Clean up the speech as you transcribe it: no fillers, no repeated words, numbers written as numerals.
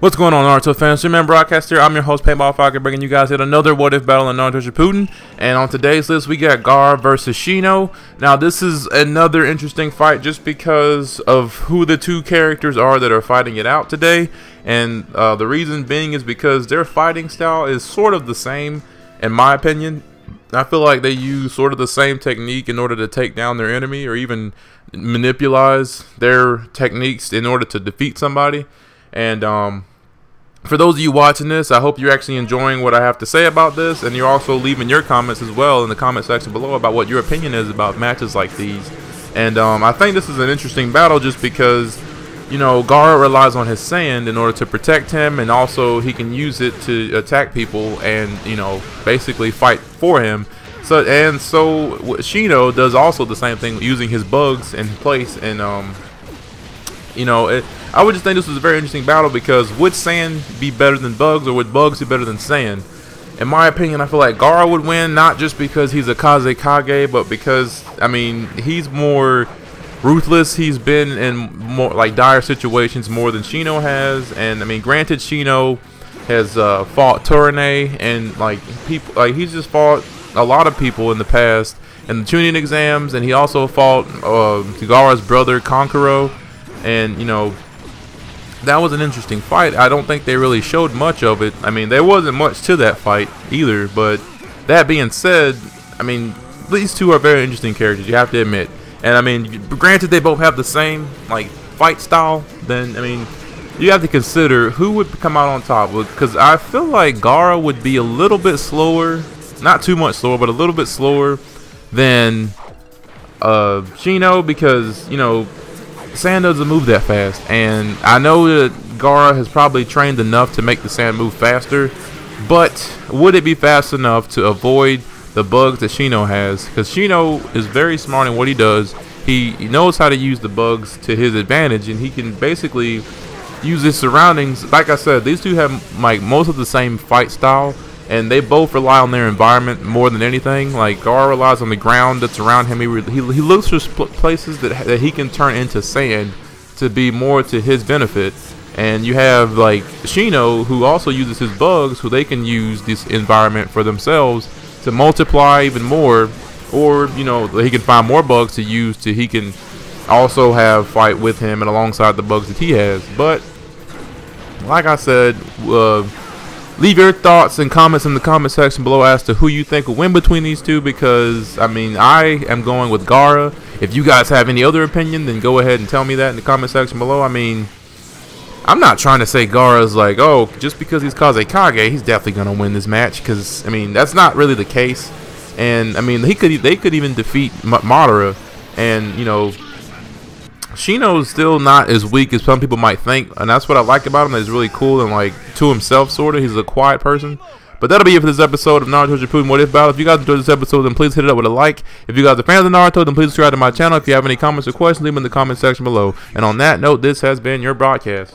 What's going on, Naruto fans? Your man Broadcast here. I'm your host, Paintball Falcon, bringing you guys yet another What If battle in Naruto Shippuden. And on today's list, we got Gaara versus Shino. Now, this is another interesting fight just because of who the two characters are that are fighting it out today. And the reason being is because their fighting style is sort of the same, in my opinion. I feel like they use sort of the same technique in order to take down their enemy, or even manipulate their techniques in order to defeat somebody. And for those of you watching this, I hope you're actually enjoying what I have to say about this, and you're also leaving your comments as well in the comment section below about what your opinion is about matches like these. And I think this is an interesting battle just because, you know, Gaara relies on his sand in order to protect him, and also he can use it to attack people and, you know, basically fight for him. So Shino does also the same thing, using his bugs in place. And you know, I would just think this was a very interesting battle because would sand be better than bugs, or would bugs be better than sand? In my opinion, I feel like Gaara would win, not just because he's a Kazekage, but because, I mean, he's more ruthless. He's been in more like dire situations more than Shino has. And I mean, granted, Shino has fought Torine, and like people, like he's just fought a lot of people in the past in the tuning exams, and he also fought Gaara's brother Kankuro. And, you know, that was an interesting fight. I don't think they really showed much of it. I mean, there wasn't much to that fight either. But that being said, I mean, these two are very interesting characters, you have to admit. And, I mean, granted they both have the same, like, fight style, then, I mean, you have to consider who would come out on top. Because I feel like Gaara would be a little bit slower. Not too much slower, but a little bit slower than Shino, because, you know, sand doesn't move that fast, and I know that Gaara has probably trained enough to make the sand move faster, but would it be fast enough to avoid the bugs that Shino has? Because Shino is very smart in what he does. He knows how to use the bugs to his advantage, and he can basically use his surroundings. Like I said, these two have like most of the same fight style, and they both rely on their environment more than anything. Like Gaara relies on the ground that's around him. He looks for places that he can turn into sand to be more to his benefit. And you have like Shino, who also uses his bugs, who they can use this environment for themselves to multiply even more, or, you know, he can find more bugs to use to he can also have fight with him and alongside the bugs that he has. But like I said, leave your thoughts and comments in the comment section below as to who you think will win between these two, because, I mean, I am going with Gaara. If you guys have any other opinion, then go ahead and tell me that in the comment section below. I mean, I'm not trying to say Gaara's like, oh, just because he's Kazekage, he's definitely going to win this match, because, I mean, that's not really the case. And, I mean, they could even defeat Madara, and, you know, Shino's still not as weak as some people might think, and that's what I like about him. He's really cool and like to himself, sort of. He's a quiet person. But that'll be it for this episode of Naruto Shippuden What If Battle. If you guys enjoyed this episode, then please hit it up with a like. If you guys are fans of Naruto, then please subscribe to my channel. If you have any comments or questions, leave them in the comment section below. And on that note, this has been your broadcast.